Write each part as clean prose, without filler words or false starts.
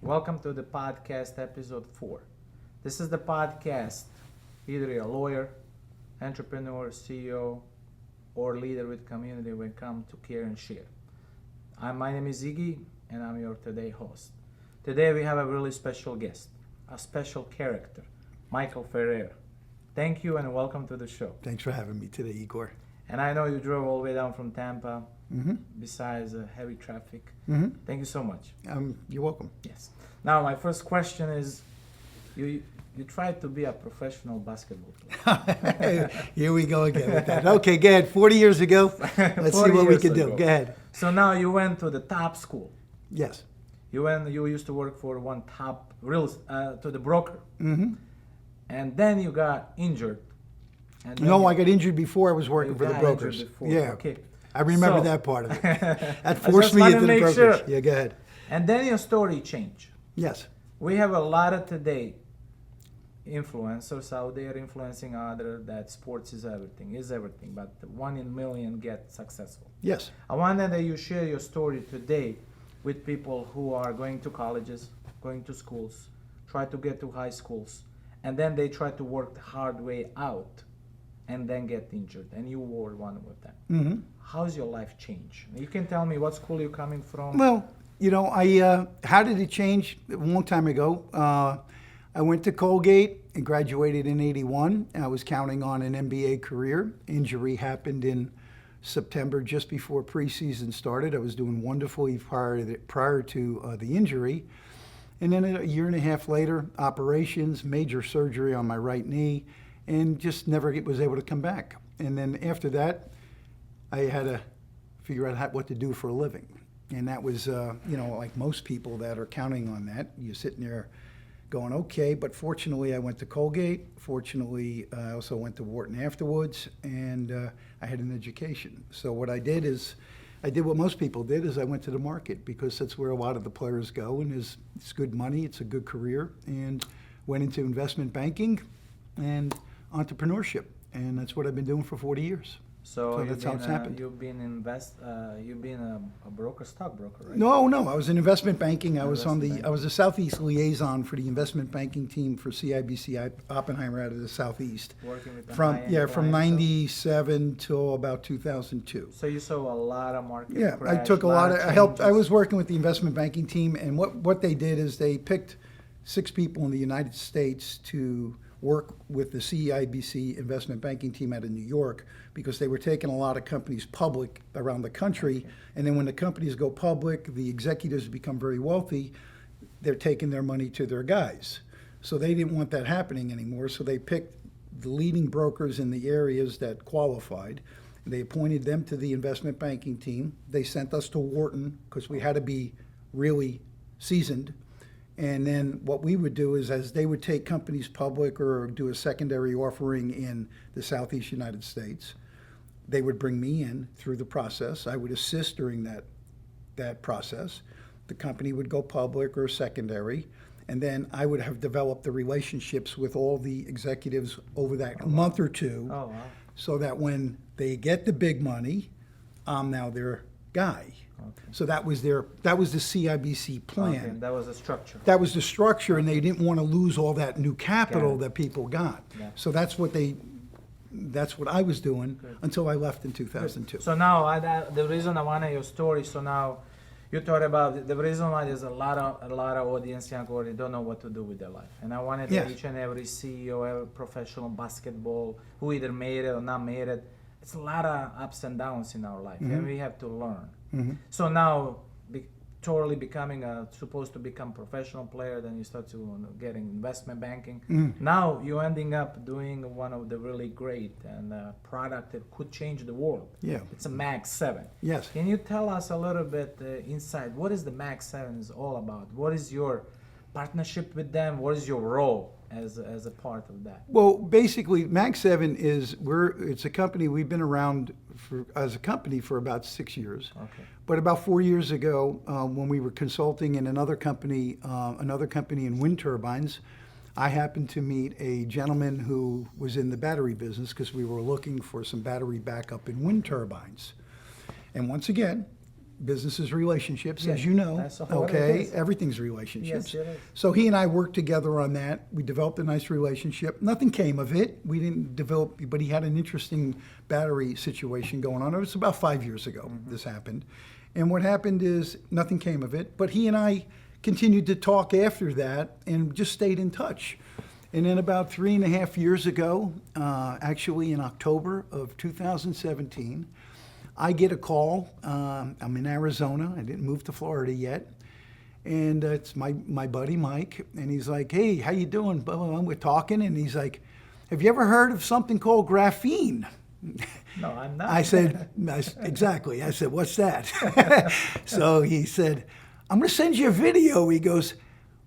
Welcome to the podcast episode 4. This is the podcast, either you're a lawyer, entrepreneur, CEO, or leader with community when it comes to care and share. My name is Iggy, and I'm your today host. Today we have a really special guest, a special character, Michael Ferrara. Thank you and welcome to the show. Thanks for having me today, Igor. And I know you drove all the way down from Tampa, Mm-hmm. besides heavy traffic. Mm-hmm. Thank you so much. You're welcome. Yes. Now, my first question is, you tried to be a professional basketball player. Here we go again with that. Okay, go ahead. 40 years ago. Let's see what we can do. Go ahead. So now you went to the top school. Yes. You used to work for one top to the broker. Mm-hmm. And then you got injured. And No, I got injured before I was working you for the got brokers. injured before. Yeah. Okay. I remember So- that part of it. That I forced just me wanna into the make brokerage. sure. Yeah, go ahead. And then your story changed. Yes. We have a lot of today influencers out there influencing others that sports is everything, but the 1 in a million get successful. Yes. I wanted that you share your story today with people who are going to colleges, going to schools, try to get to high schools, and then they try to work the hard way out and then get injured, and you were one of them. Mm-hmm. How's your life change? You can tell me what school you're coming from. Well, how did it change? A long time ago, I went to Colgate and graduated in '81. I was counting on an MBA career. Injury happened in September, just before preseason started. I was doing wonderfully prior to the injury. And then a year and a half later, operations, major surgery on my right knee, and just never was able to come back. And then after that, I had to figure out what to do for a living. And that was, like most people that are counting on that, you're sitting there going, okay, but fortunately I went to Colgate. Fortunately, I also went to Wharton afterwards, and I had an education. So what I did is, I did what most people did, is I went to the market, because that's where a lot of the players go, and it's good money, it's a good career, and went into investment banking and entrepreneurship, and that's what I've been doing for 40 years. So that's how it's happened. You've been a broker, stockbroker, right? No, I was in investment banking. I was Investment I was a Southeast liaison for the investment banking team for CIBC Oppenheimer out of the Southeast. Working with the From high-end from clientele. '97 till about 2002. So you saw a lot of market Yeah, crash, I took a lot of. I helped. I changes. was working with the investment banking team, and what they did is they picked 6 people in the United States to work with the CIBC investment banking team out of New York, because they were taking a lot of companies public around the country. And then when the companies go public, the executives become very wealthy, they're taking their money to their guys. So they didn't want that happening anymore. So they picked the leading brokers in the areas that qualified. They appointed them to the investment banking team. They sent us to Wharton, because we had to be really seasoned. And then what we would do is, as they would take companies public or do a secondary offering in the Southeast United States, they would bring me in through the process. I would assist during that process. The company would go public or secondary, and then I would have developed the relationships with all the executives over that month or two, Oh wow. so that when they get the big money, I'm now their guy. Okay. So that was the CIBC plan. Okay, that was the structure. That was the structure, and they didn't want to lose all that new capital Got it. that people got. Yeah. So that's what I was doing until I left in 2002. So now the reason I wanted your story. So now you thought about the reason why there's a lot of audience young or they don't know what to do with their life. And I wanted Yes. each and every CEO, every professional basketball who either made it or not made it. It's a lot of ups and downs in our life, and we have to learn. Mhm. So now, totally supposed to become professional player, then you start to getting investment banking. Now you're ending up doing one of the really great and product that could change the world. Yeah. It's a Mag7. Yes. Can you tell us a little bit inside what is the Mag7 is all about? What is your partnership with them? What is your role as a part of that? Well, basically, Mag7 it's a company we've been around as a company for about 6 years. Okay. But about 4 years ago, when we were consulting in another company in wind turbines, I happened to meet a gentleman who was in the battery business, because we were looking for some battery backup in wind turbines. And once again, business is relationships, Yeah, as you know. that's what it Okay, is. everything's relationships. Yes, it is. So he and I worked together on that. We developed a nice relationship. Nothing came of it. We didn't develop, but he had an interesting battery situation going on. It was about 5 years ago this happened. And what happened is nothing came of it, but he and I continued to talk after that and just stayed in touch. And then about 3.5 years ago, actually in October of 2017, I get a call. I'm in Arizona. I didn't move to Florida yet. And it's my buddy Mike. And he's like, hey, how you doing? Blah, blah, blah. We're talking. And he's like, have you ever heard of something called graphene? No, I'm not. I said, exactly. I said, what's that? So he said, I'm going to send you a video. He goes,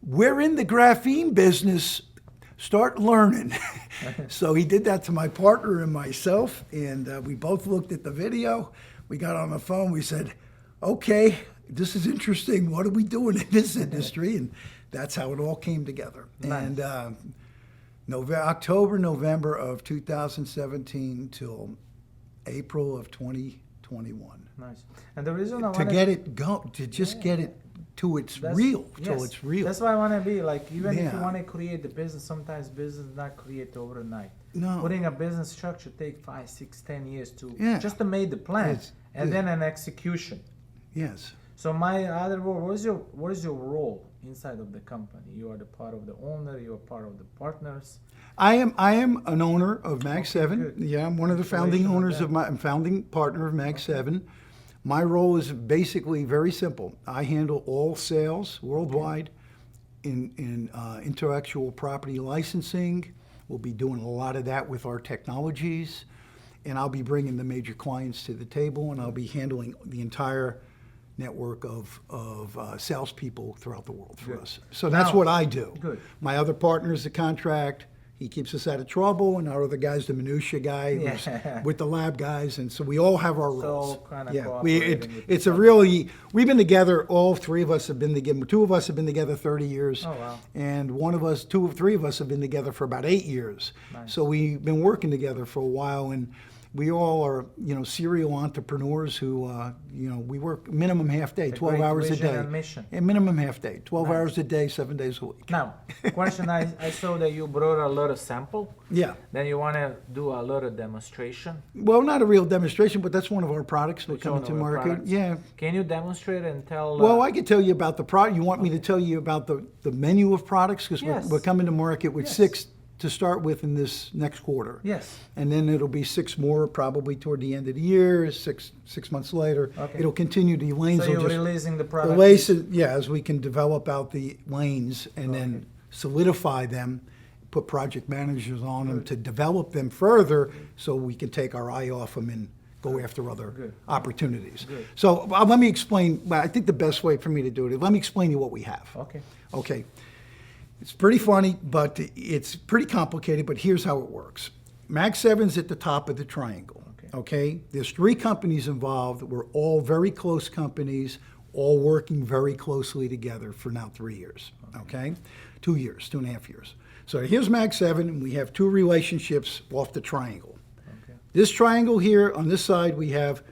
we're in the graphene business. Start learning. So he did that to my partner and myself, and we both looked at the video. We got on the phone. We said, okay, this is interesting. What are we doing in this industry? And that's how it all came together. Nice. And October, November of 2017 till April of 2021. Nice. And the reason I To wanted get it go, to just get it to its real, till yes, it's real. That's why I want to be like, even if you Yeah. want to create the business, sometimes business is not created overnight. No. Putting a business structure take 5, 6, 10 years to Yeah. just to make the plan It's- and then an execution. Yes. So my other role, what is your role inside of the company? You are the part of the owner. You are part of the partners. I am an owner of Mag7. good. Yeah, I'm one of the founding Congratulations on owners I'm founding partner of Mag7. My role is basically very simple. I handle all sales worldwide in intellectual property licensing. We'll be doing a lot of that with our technologies, and I'll be bringing the major clients to the table, and I'll be handling the entire network of salespeople throughout the world for Good. us. So that's Now- what I do. Good. My other partner is the contract. He keeps us out of trouble, and our other guy's the minutia guy who's Yeah. with the lab guys, and so we all have our So roles. kinda yeah, cooperating with it's each a other. really, we've been together, all three of us have been together, two of us have been together 30 years. Oh, wow. And one of us, two or three of us have been together for about 8 years. Nice. So we've been working together for a while, and we all are, serial entrepreneurs who, we work minimum half day, 12 great hours a vision day. and mission. And minimum half day, 12 Nice. hours a day, 7 days a week. Now, question, I saw that you brought a lot of sample. Yeah. Then you want to do a lot of demonstration. Well, not a real demonstration, but that's one of our products we're Which coming one to of our market. products? Yeah. Can you demonstrate and tell? Well, I could tell you about the product. You want me to tell you about the menu of products? Because Yes. we're coming to market with Yes. 6 to start with in this next quarter. Yes. And then it'll be 6 more probably toward the end of the year, six months later. Okay. It'll continue. The lanes So will you're just... releasing the The product. laces, yeah, as we can develop out the lanes and Okay. then solidify them, put project managers on them to develop them further so we can take our eye off them and go after other Good. opportunities. Good. So let me explain, well, I think the best way for me to do it is let me explain you what we have. Okay. Okay. It's pretty funny, but it's pretty complicated, but here's how it works. Mag7's at the top of the triangle. Okay. There's 3 companies involved. We're all very close companies, all working very closely together for now 3 years. Okay. 2 years, 2.5 years. So here's Mag7, and we have 2 relationships off the triangle. Okay. This triangle here, on this side, we have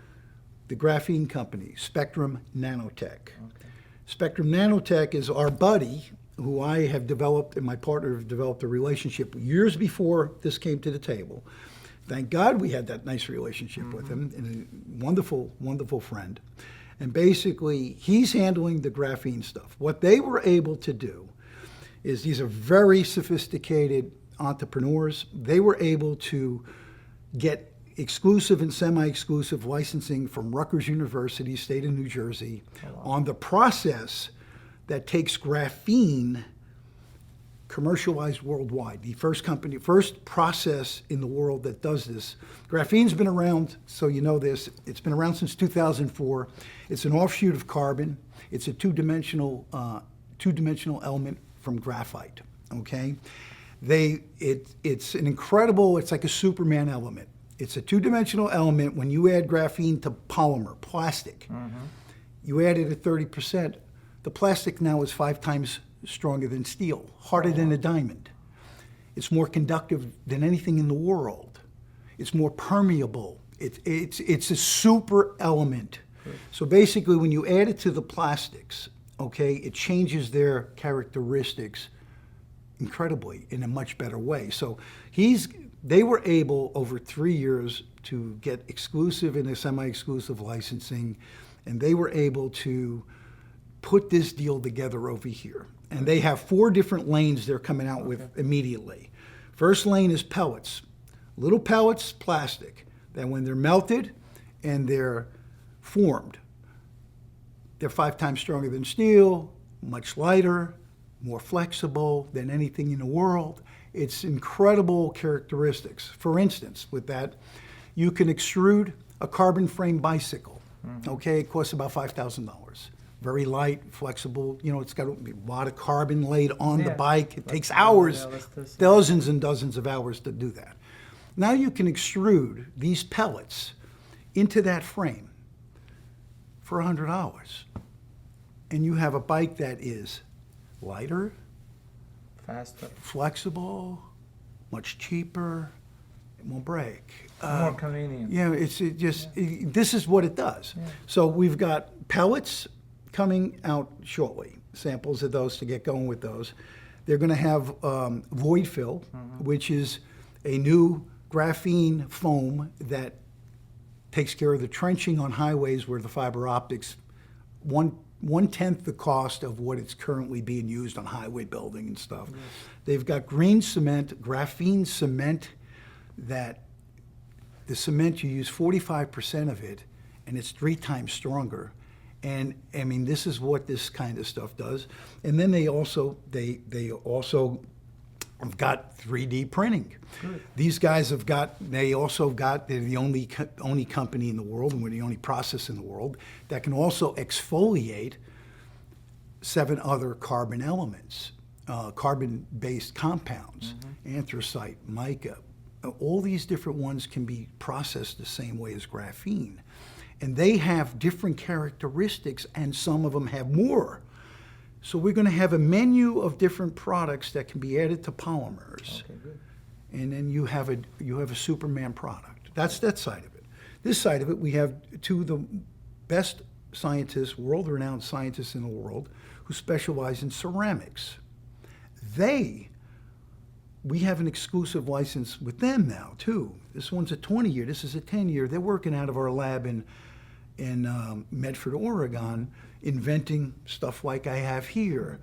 the graphene company, Spectrum Nanotech. Okay. Spectrum Nanotech is our buddy, who I have developed and my partner have developed a relationship years before this came to the table. Thank God we had that nice relationship with him, and a wonderful, wonderful friend. And basically, he's handling the graphene stuff. What they were able to do is, these are very sophisticated entrepreneurs. They were able to get exclusive and semi-exclusive licensing from Rutgers University, state of New Jersey, on the process that takes graphene commercialized worldwide. The first process in the world that does this. Graphene's been around, so you know this, it's been around since 2004. It's an offshoot of carbon. It's a two-dimensional element from graphite, okay? It's an incredible, it's like a Superman element. It's a two-dimensional element. When you add graphene to polymer, plastic, you add it at 30%. The plastic now is 5 times stronger than steel, harder than a diamond. It's more conductive than anything in the world. It's more permeable. It's a super element So basically, when you add it to the plastics, okay, it changes their characteristics incredibly in a much better way. So they were able over 3 years to get exclusive and semi-exclusive licensing, and they were able to put this deal together over here. And they have 4 different lanes they're coming out with immediately. First lane is pellets. Little pellets, plastic, that when they're melted and they're formed, they're 5 times stronger than steel, much lighter, more flexible than anything in the world. It's incredible characteristics. For instance, with that, you can extrude a carbon frame bicycle. Okay, it costs about $5,000. Very light, flexible. You know, it's got a lot of carbon laid on the bike. It takes hours, dozens and dozens of hours to do that. Now you can extrude these pellets into that frame for $100. And you have a bike that is lighter, faster, flexible, much cheaper, it won't break. more convenient. Yeah, this is what it does. Yeah. So we've got pellets coming out shortly, samples of those to get going with those. They're going to have void fill, which is a new graphene foam that takes care of the trenching on highways where the fiber optics, one-tenth the cost of what it's currently being used on highway building and stuff. Yes. They've got green cement, graphene cement, that the cement, you use 45% of it, and it's 3 times stronger. And I mean, this is what this kind of stuff does. And then they also have got 3D printing. Good. These guys they're the only company in the world, and we're the only process in the world that can also exfoliate 7 other carbon elements, carbon-based compounds, anthracite, mica. All these different ones can be processed the same way as graphene. And they have different characteristics, and some of them have more. So we're going to have a menu of different products that can be added to polymers. Okay, good. And then you have a Superman product. That's that side of it. This side of it, we have 2 of the best scientists, world-renowned scientists in the world, who specialize in ceramics. We have an exclusive license with them now, too. This one's a 20-year, this is a 10-year. They're working out of our lab in Medford, Oregon, inventing stuff like I have here.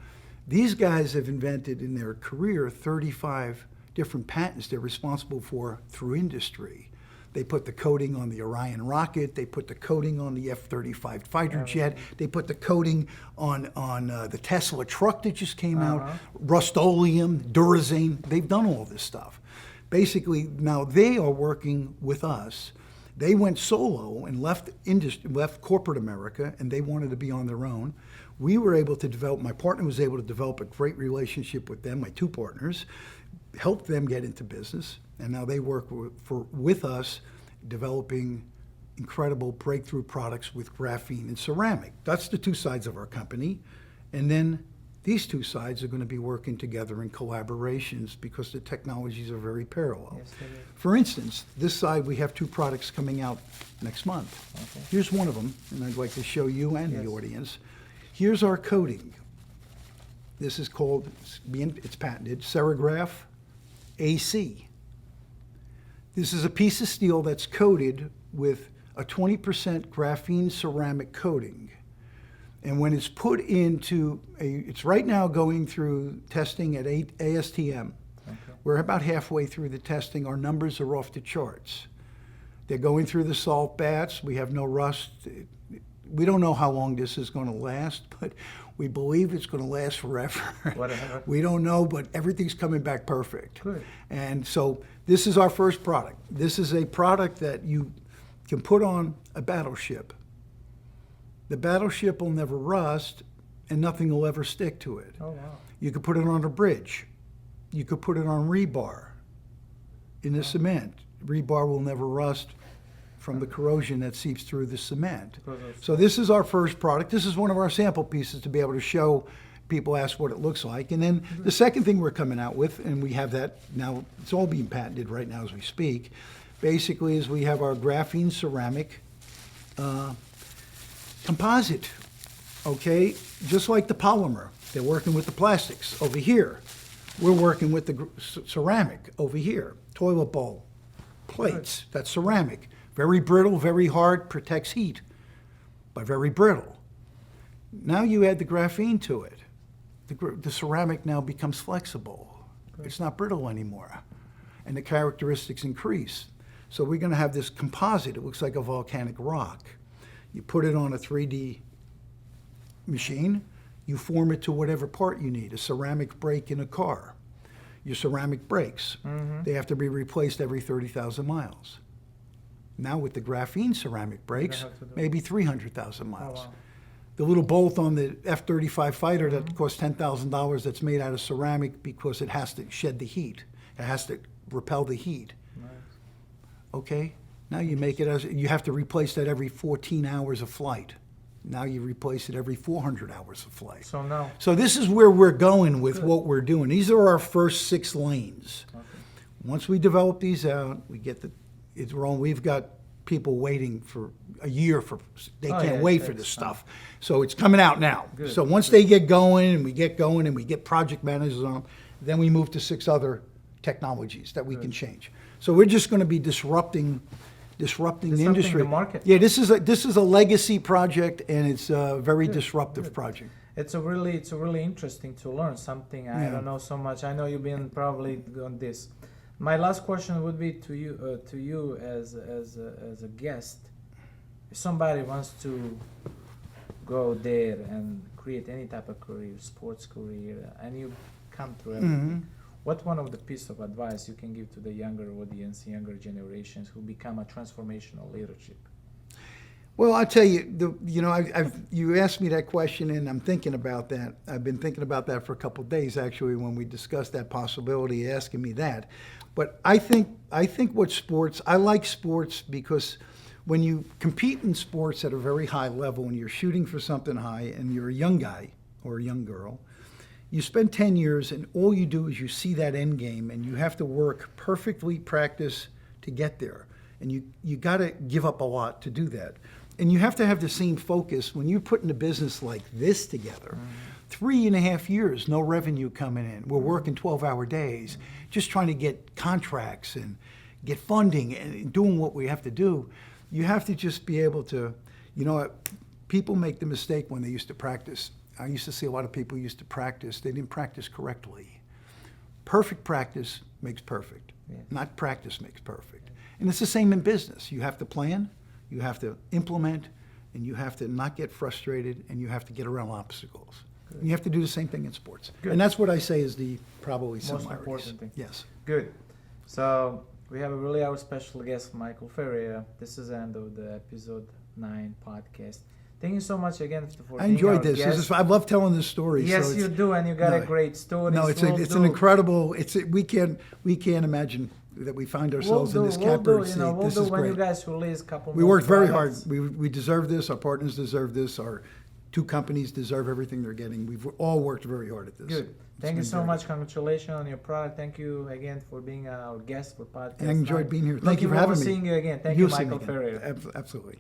These guys have invented in their career 35 different patents they're responsible for through industry. They put the coating on the Orion rocket. They put the coating on the F-35 fighter jet. They put the coating on the Tesla truck that just came out. Rust-Oleum, Durazane. They've done all this stuff. Basically, now they are working with us. They went solo and left corporate America, and they wanted to be on their own. We were able to develop, my partner was able to develop a great relationship with them, my 2 partners, helped them get into business, and now they work with us, developing incredible breakthrough products with graphene and ceramic. That's the 2 sides of our company. And then these 2 sides are going to be working together in collaborations because the technologies are very parallel. Yes, for instance, this side, we have 2 products coming out next month. Okay. Here's one of them, and I'd like to show you and the audience. Here's our coating. This is called, it's patented, Serigraph AC. This is a piece of steel that's coated with a 20% graphene ceramic coating. And when it's put into it's right now going through testing at ASTM. Okay. We're about halfway through the testing. Our numbers are off the charts. They're going through the salt baths. We have no rust. We don't know how long this is going to last, but we believe it's going to last forever. Whatever. We don't know, but everything's coming back perfect. Good. And so this is our first product. This is a product that you can put on a battleship. The battleship will never rust, and nothing will ever stick to it. Oh, wow. You could put it on a bridge. You could put it on rebar in the cement. Rebar will never rust from the corrosion that seeps through the cement. So this is our first product. This is one of our sample pieces to be able to show people, ask what it looks like. And then the second thing we're coming out with, and we have that now, it's all being patented right now as we speak, basically is we have our graphene ceramic composite, okay? Just like the polymer, they're working with the plastics over here. We're working with the ceramic over here. Toilet bowl, plates, that's ceramic. Very brittle, very hard, protects heat, but very brittle. Now you add the graphene to it. The ceramic now becomes flexible. It's not brittle anymore. And the characteristics increase. So we're going to have this composite. It looks like a volcanic rock. You put it on a 3D machine, you form it to whatever part you need. A ceramic brake in a car. Your ceramic brakes, they have to be replaced every 30,000 miles. Now with the graphene ceramic brakes, maybe 300,000 miles. Oh, wow. The little bolt on the F-35 fighter that costs $10,000 that's made out of ceramic because it has to shed the heat. It has to repel the heat. Nice. Okay? Now you make it as, you have to replace that every 14 hours of flight. Now you replace it every 400 hours of flight. So now, So this is where we're going with what we're doing. These are our first 6 lanes. okay. Once we develop these out, we get it's wrong. We've got people waiting for a year they Oh, can't yeah, wait it for takes this time. stuff. So it's coming out now. Good, So once they get going and we get project managers on them, then we move to 6 other technologies that we can change. So we're just going to be disrupting the industry. the market. Yeah, this is a legacy project, and it's a very disruptive project. It's really interesting to learn something I Yeah. don't know so much. I know you've been probably on this. My last question would be to you as a guest. If somebody wants to go there and create any type of career, sports career, and you come through everything, what one of the piece of advice you can give to the younger audience, younger generations who become a transformational leadership? Well, I'll tell you, you asked me that question, and I'm thinking about that. I've been thinking about that for a couple of days, actually, when we discussed that possibility, asking me that. But I think what sports, I like sports because when you compete in sports at a very high level, and you're shooting for something high, and you're a young guy or a young girl, you spend 10 years, and all you do is you see that end game, and you have to work perfectly, practice to get there. And you got to give up a lot to do that. And you have to have the same focus when you're putting a business like this together. 3.5 years, no revenue coming in. We're working 12-hour days, just trying to get contracts and get funding and doing what we have to do. You have to just be able to, people make the mistake when they used to practice. I used to see a lot of people used to practice. They didn't practice correctly. Perfect practice makes perfect. Yes. Not practice makes perfect. And it's the same in business. You have to plan, you have to implement, and you have to not get frustrated, and you have to get around obstacles. And you have to do the same thing in sports. Good. And that's what I say is the probably Most similarities. important thing. Yes. Good. So we have our special guest, Michael Ferrara. This is the end of the episode 9 podcast. Thank you so much again for I being enjoyed our this. guest. I love telling this story. Yes, so you do, and you got a no, great story. No, it's an incredible. We can't imagine that we find ourselves in this camper. We'll This do is when great. you guys release a couple. We more worked very hard. products. We deserve this. Our partners deserve this. Our 2 companies deserve everything they're getting. We've all worked very hard at this. Good. Thank you so much. Congratulations on your product. Thank you again for being our guest for podcast. I enjoyed being here. Thank you for Looking forward having to me. seeing you again. Thank you, see me Michael again. Ferrara. Absolutely.